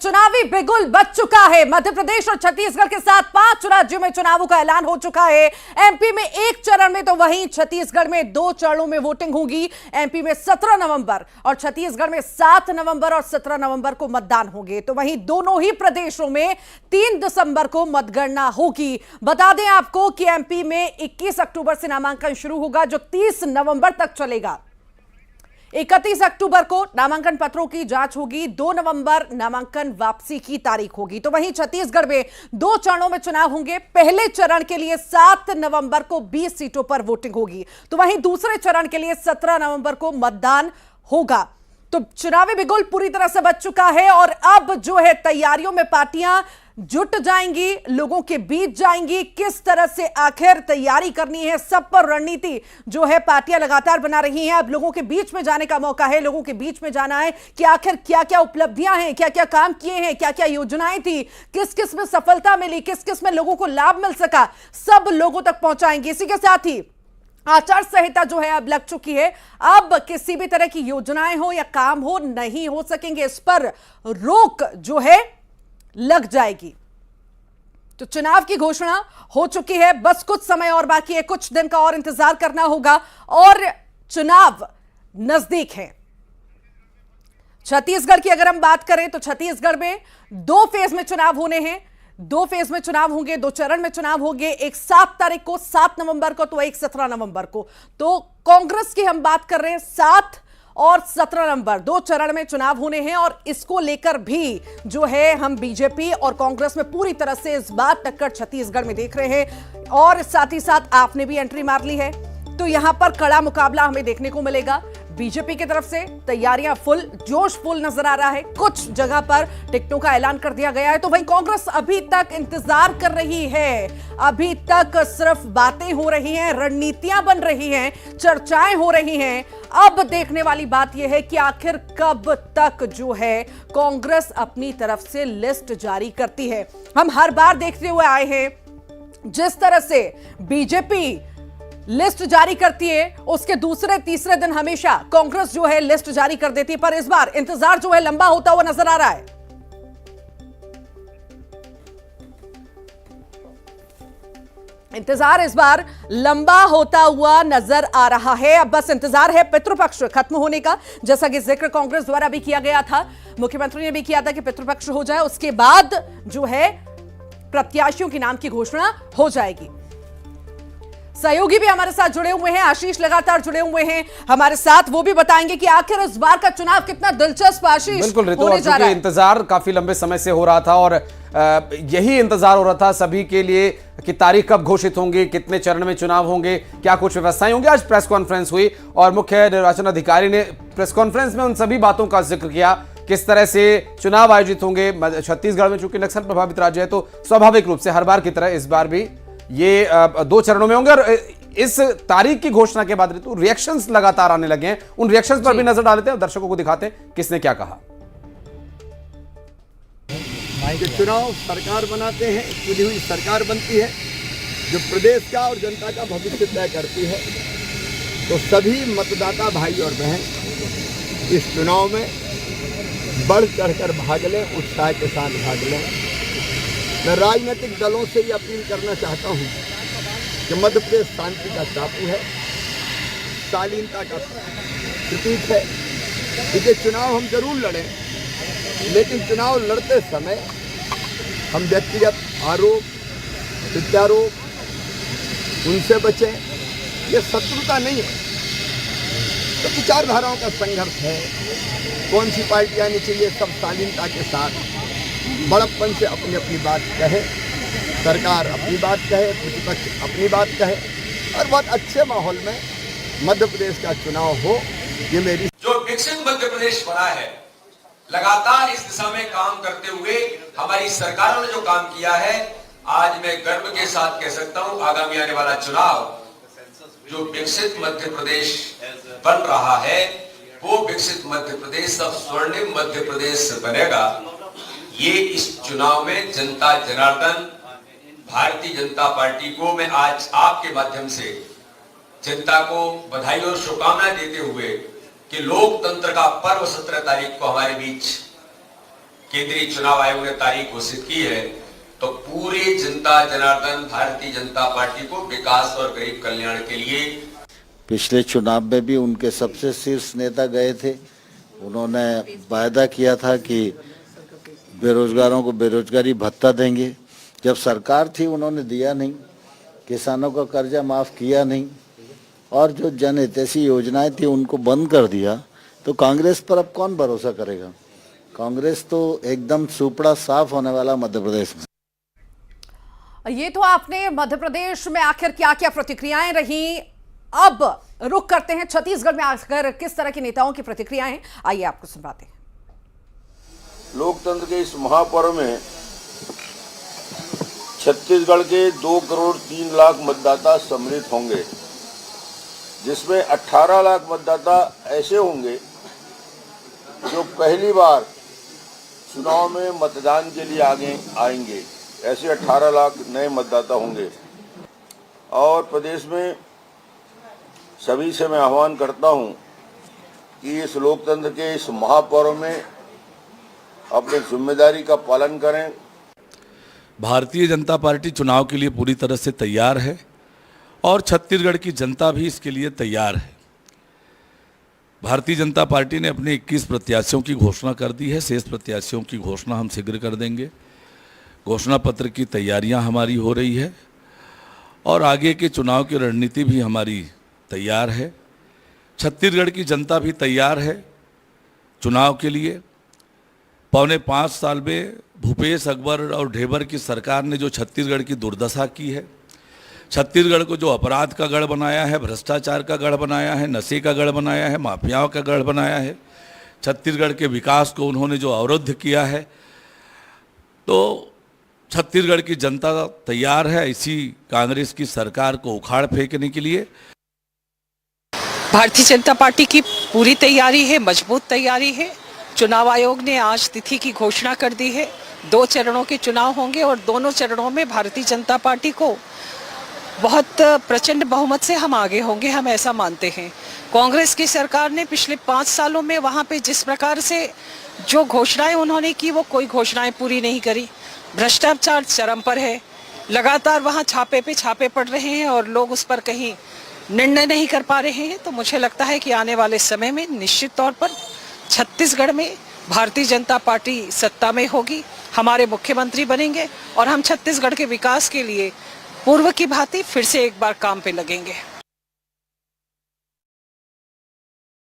चुनावी बिगुल बज चुका है। मध्य प्रदेश और छत्तीसगढ़ के साथ 5 राज्यों में चुनावों का ऐलान हो चुका है। एमपी में 1 चरण में तो वहीं छत्तीसगढ़ में 2 चरणों में वोटिंग होगी। एमपी में 17 नवंबर और छत्तीसगढ़ में 7 नवंबर और 17 नवंबर को मतदान होंगे। तो वहीं दोनों ही प्रदेशों में 3 दिसंबर को मतगणना होगी। बता दें आपको कि एमपी में 21 अक्टूबर से नामांकन शुरू होगा, जो 30 नवंबर तक चलेगा। 31 अक्टूबर को नामांकन पत्रों की जांच होगी। 2 नवंबर नामांकन वापसी की तारीख होगी। तो वहीं छत्तीसगढ़ में 2 चरणों में चुनाव होंगे। पहले चरण के लिए 7 नवंबर को 20 सीटों पर वोटिंग होगी, तो वहीं दूसरे चरण के लिए 17 नवंबर को मतदान होगा। तो चुनावी बिगुल पूरी तरह से बच चुका है और अब जो है तैयारियों में पार्टियां जुट जाएंगी, लोगों के बीच जाएंगी। किस तरह से आखिर तैयारी करनी है, सब पर रणनीति जो है पार्टियां लगातार बना रही हैं। अब लोगों के बीच में जाने का मौका है, लोगों के बीच में जाना है कि आखिर क्या क्या उपलब्धियां हैं, क्या क्या काम किए हैं, क्या क्या योजनाएं थी, किस किस में सफलता मिली, किस किस में लोगों को लाभ मिल सका, सब लोगों तक पहुंचाएंगे। इसी के साथ ही आचार संहिता जो है अब लग चुकी है। अब किसी भी तरह की योजनाएं हो या काम हो नहीं हो सकेंगे, इस पर रोक जो है लग जाएगी। तो चुनाव की घोषणा हो चुकी है, बस कुछ समय और बाकी है, कुछ दिन का और इंतजार करना होगा और चुनाव नजदीक है। छत्तीसगढ़ की अगर हम बात करें तो छत्तीसगढ़ में 2 फेज में चुनाव होने हैं। 2 फेज में चुनाव होंगे, 2 चरण में चुनाव होंगे। एक 7 तारीख को, 7 नवंबर को, तो एक 17 नवंबर को। तो कांग्रेस की हम बात कर रहे हैं, 7 और 17 नवंबर 2 चरण में चुनाव होने हैं और इसको लेकर भी जो है हम बीजेपी और कांग्रेस में पूरी तरह से इस बार टक्कर छत्तीसगढ़ में देख रहे हैं और साथ ही साथ आपने भी एंट्री मार ली है। तो यहां पर कड़ा मुकाबला हमें देखने को मिलेगा। बीजेपी की तरफ से तैयारियां फुल जोश फुल नजर आ रहा है। कुछ जगह पर टिकटों का ऐलान कर दिया गया है। तो वहीं कांग्रेस अभी तक इंतजार कर रही है, अभी तक सिर्फ बातें हो रही हैं, रणनीतियां बन रही हैं, चर्चाएं हो रही हैं। अब देखने वाली बात यह है कि आखिर कब तक जो है कांग्रेस अपनी तरफ से लिस्ट जारी करती है। हम हर बार देखते हुए आए हैं जिस तरह से बीजेपी लिस्ट जारी करती है, उसके दूसरे तीसरे दिन हमेशा कांग्रेस जो है लिस्ट जारी कर देती है। पर इस बार इंतजार जो है लंबा होता हुआ नजर आ रहा है। इंतजार इस बार लंबा होता हुआ नजर आ रहा है। अब बस इंतजार है पितृपक्ष खत्म होने का, जैसा कि जिक्र कांग्रेस द्वारा भी किया गया था, मुख्यमंत्री ने भी किया था कि पितृपक्ष हो जाए, उसके बाद जो है प्रत्याशियों के नाम की घोषणा हो जाएगी। सहयोगी भी हमारे साथ जुड़े हुए हैं, आशीष लगातार जुड़े हुए हैं हमारे साथ, वो भी बताएंगे कि आखिर इस बार का चुनाव कितना दिलचस्प आशीष बिल्कुल ऋतु, होने जा रहा है। इंतजार काफी लंबे समय से हो रहा था और यही इंतजार हो रहा था सभी के लिए कि तारीख कब घोषित होंगी, कितने चरण में चुनाव होंगे, क्या कुछ व्यवस्थाएं होंगी। आज प्रेस कॉन्फ्रेंस हुई और मुख्य निर्वाचन अधिकारी ने प्रेस कॉन्फ्रेंस में उन सभी बातों का जिक्र किया, किस तरह से चुनाव आयोजित होंगे। छत्तीसगढ़ में चूंकि नक्सल प्रभावित राज्य है तो स्वाभाविक रूप से हर बार की तरह इस बार भी ये 2 चरणों में होंगे। और इस तारीख की घोषणा के बाद ऋतु रिएक्शंस लगातार आने लगे हैं, उन रिएक्शंस पर भी नजर डालते हैं और दर्शकों को दिखाते हैं किसने क्या कहा। चुनाव सरकार बनाते हैं, चुनी हुई सरकार बनती है जो प्रदेश का और जनता का भविष्य तय करती है। तो सभी मतदाता भाई और बहन इस चुनाव में बढ़ चढ़कर भाग लें, उत्साह के साथ भाग लें। मैं राजनीतिक दलों से ये अपील करना चाहता हूँ कि मध्य प्रदेश शांति का टापू है, शालीनता का प्रतीक है। इसलिए चुनाव हम जरूर लड़ें, लेकिन चुनाव लड़ते समय हम व्यक्तिगत आरोप प्रत्यारोप उनसे बचें। ये शत्रुता नहीं है, तो विचारधाराओं का संघर्ष है। कौन सी पार्टी आनी चाहिए, सब शालीनता के साथ बड़प्पन से अपनी अपनी बात कहे, सरकार अपनी बात कहे, प्रतिपक्ष अपनी बात कहे और बहुत अच्छे माहौल में मध्य प्रदेश का चुनाव हो। ये मेरी जो विकसित मध्य प्रदेश बना है, लगातार इस दिशा में काम करते हुए हमारी सरकारों ने जो काम किया है, आज मैं गर्व के साथ कह सकता हूं आगामी आने वाला चुनाव जो विकसित मध्य प्रदेश बन रहा है, वो विकसित मध्य प्रदेश अब स्वर्णिम मध्य प्रदेश बनेगा। ये इस चुनाव में जनता जनार्दन भारतीय जनता पार्टी को मैं आज आपके माध्यम से जनता को बधाई और शुभकामनाएं देते हुए कि लोकतंत्र का पर्व 17 तारीख को हमारे बीच केंद्रीय चुनाव आयोग ने तारीख घोषित की है, तो पूरी जनता जनार्दन भारतीय जनता पार्टी को विकास और गरीब कल्याण के लिए। पिछले चुनाव में भी उनके सबसे शीर्ष नेता गए थे। उन्होंने वायदा किया था कि बेरोजगारों को बेरोजगारी भत्ता देंगे। जब सरकार थी उन्होंने दिया नहीं, किसानों का कर्जा माफ किया नहीं, और जो जनहितैषी योजनाएं थी उनको बंद कर दिया। तो कांग्रेस पर अब कौन भरोसा करेगा? कांग्रेस तो एकदम सुपड़ा साफ होने वाला मध्य प्रदेश में। ये तो आपने मध्य प्रदेश में आखिर क्या क्या प्रतिक्रियाएं रही। अब रुक करते हैं छत्तीसगढ़ में आखिर किस तरह के नेताओं की प्रतिक्रियाएं हैं, आइए आपको सुनवाते हैं। लोकतंत्र के इस महापर्व में छत्तीसगढ़ के 2 करोड़ 3 लाख मतदाता सम्मिलित होंगे, जिसमें 18 लाख मतदाता ऐसे होंगे जो पहली बार चुनाव में मतदान के लिए आगे आएंगे। ऐसे 18 लाख नए मतदाता होंगे। और प्रदेश में सभी से मैं आह्वान करता हूं कि इस लोकतंत्र के इस महापर्व में अपनी जिम्मेदारी का पालन करें। भारतीय जनता पार्टी चुनाव के लिए पूरी तरह से तैयार है और छत्तीसगढ़ की जनता भी इसके लिए तैयार है। भारतीय जनता पार्टी ने अपने 21 प्रत्याशियों की घोषणा कर दी है। शेष प्रत्याशियों की घोषणा हम शीघ्र कर देंगे। घोषणा पत्र की तैयारियां हमारी हो रही है और आगे के चुनाव की रणनीति भी हमारी तैयार है। छत्तीसगढ़ की जनता भी तैयार है चुनाव के लिए। पौने 5 साल में भूपेश अकबर और ढेबर की सरकार ने जो छत्तीसगढ़ की दुर्दशा की है, छत्तीसगढ़ को जो अपराध का गढ़ बनाया है, भ्रष्टाचार का गढ़ बनाया है, नशे का गढ़ बनाया है, माफियाओं का गढ़ बनाया है, छत्तीसगढ़ के विकास को उन्होंने जो अवरुद्ध किया है, तो छत्तीसगढ़ की जनता तैयार है इसी कांग्रेस की सरकार को उखाड़ फेंकने के लिए। भारतीय जनता पार्टी की पूरी तैयारी है, मजबूत तैयारी है। चुनाव आयोग ने आज तिथि की घोषणा कर दी है। 2 चरणों के चुनाव होंगे और दोनों चरणों में भारतीय जनता पार्टी को बहुत प्रचंड बहुमत से हम आगे होंगे, हम ऐसा मानते हैं। कांग्रेस की सरकार ने पिछले 5 सालों में वहां पे जिस प्रकार से जो घोषणाएं उन्होंने की, वो कोई घोषणाएं पूरी नहीं करी। भ्रष्टाचार चरम पर है, लगातार वहां छापे पे छापे पड़ रहे हैं और लोग उस पर कहीं निर्णय नहीं कर पा रहे हैं। तो मुझे लगता है कि आने वाले समय में निश्चित तौर पर छत्तीसगढ़ में भारतीय जनता पार्टी सत्ता में होगी, हमारे मुख्यमंत्री बनेंगे और हम छत्तीसगढ़ के विकास के लिए पूर्व की भांति फिर से एक बार काम पे लगेंगे।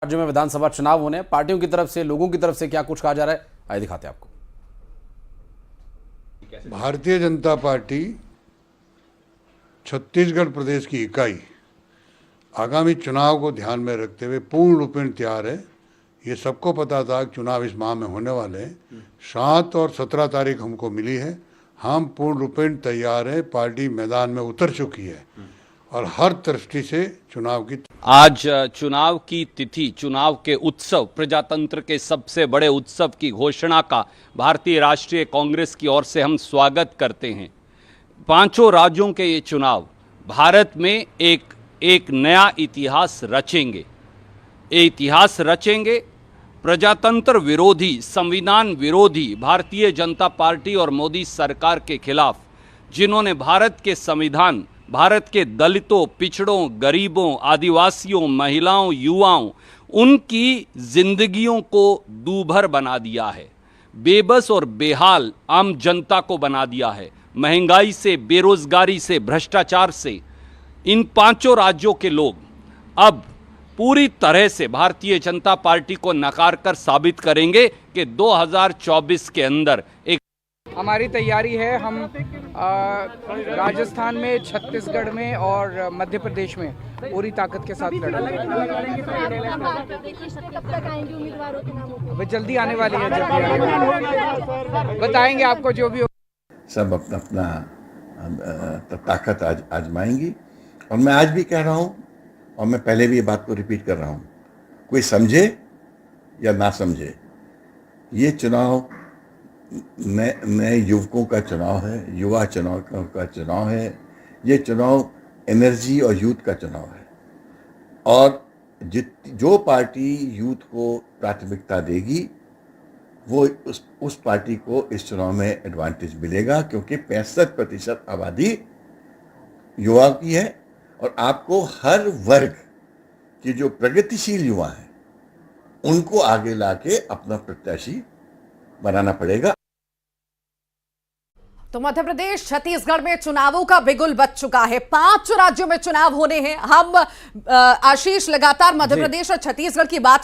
राज्य में विधानसभा चुनाव होने, पार्टियों की तरफ से, लोगों की तरफ से क्या कुछ कहा जा रहा है, आइए दिखाते हैं आपको। भारतीय जनता पार्टी छत्तीसगढ़ प्रदेश की इकाई आगामी चुनाव को ध्यान में रखते हुए पूर्ण रूपेण तैयार है। ये सबको पता था कि चुनाव इस माह में होने वाले हैं। 7 और 17 तारीख हमको मिली है। हम पूर्ण रूपेण तैयार हैं। पार्टी मैदान में उतर चुकी है और हर दृष्टि से चुनाव की आज चुनाव की तिथि, चुनाव के उत्सव, प्रजातंत्र के सबसे बड़े उत्सव की घोषणा का भारतीय राष्ट्रीय कांग्रेस की ओर से हम स्वागत करते हैं। 5 राज्यों के ये चुनाव भारत में एक नया इतिहास रचेंगे। ये इतिहास रचेंगे प्रजातंत्र विरोधी, संविधान विरोधी भारतीय जनता पार्टी और मोदी सरकार के खिलाफ, जिन्होंने भारत के संविधान, भारत के दलितों, पिछड़ों, गरीबों, आदिवासियों, महिलाओं, युवाओं, उनकी जिंदगियों को दूभर बना दिया है, बेबस और बेहाल आम जनता को बना दिया है। महंगाई से, बेरोजगारी से, भ्रष्टाचार से इन 5 राज्यों के लोग अब पूरी तरह से भारतीय जनता पार्टी को नकार कर साबित करेंगे कि 2024 के अंदर एक हमारी तैयारी है। हम राजस्थान में, छत्तीसगढ़ में और मध्य प्रदेश में पूरी ताकत के साथ लड़ेंगे। अभी जल्दी आने वाली है, जल्दी बताएंगे आपको जो भी हो। सब अपना अपना ताकत आजमाएंगी और मैं आज भी कह रहा हूं और मैं पहले भी ये बात को रिपीट कर रहा हूं, कोई समझे या ना समझे, ये चुनाव नए युवकों का चुनाव है, युवा चुनाव का चुनाव है। ये चुनाव एनर्जी और यूथ का चुनाव है और जो पार्टी यूथ को प्राथमिकता देगी वो उस पार्टी को इस चुनाव में एडवांटेज मिलेगा, क्योंकि 65% आबादी युवा की है और आपको हर वर्ग के जो प्रगतिशील युवा हैं उनको आगे लाके अपना प्रत्याशी बनाना पड़ेगा। तो मध्य प्रदेश छत्तीसगढ़ में चुनावों का बिगुल बज चुका है। 5 राज्यों में चुनाव होने हैं। हम आशीष लगातार मध्य प्रदेश और छत्तीसगढ़ की बात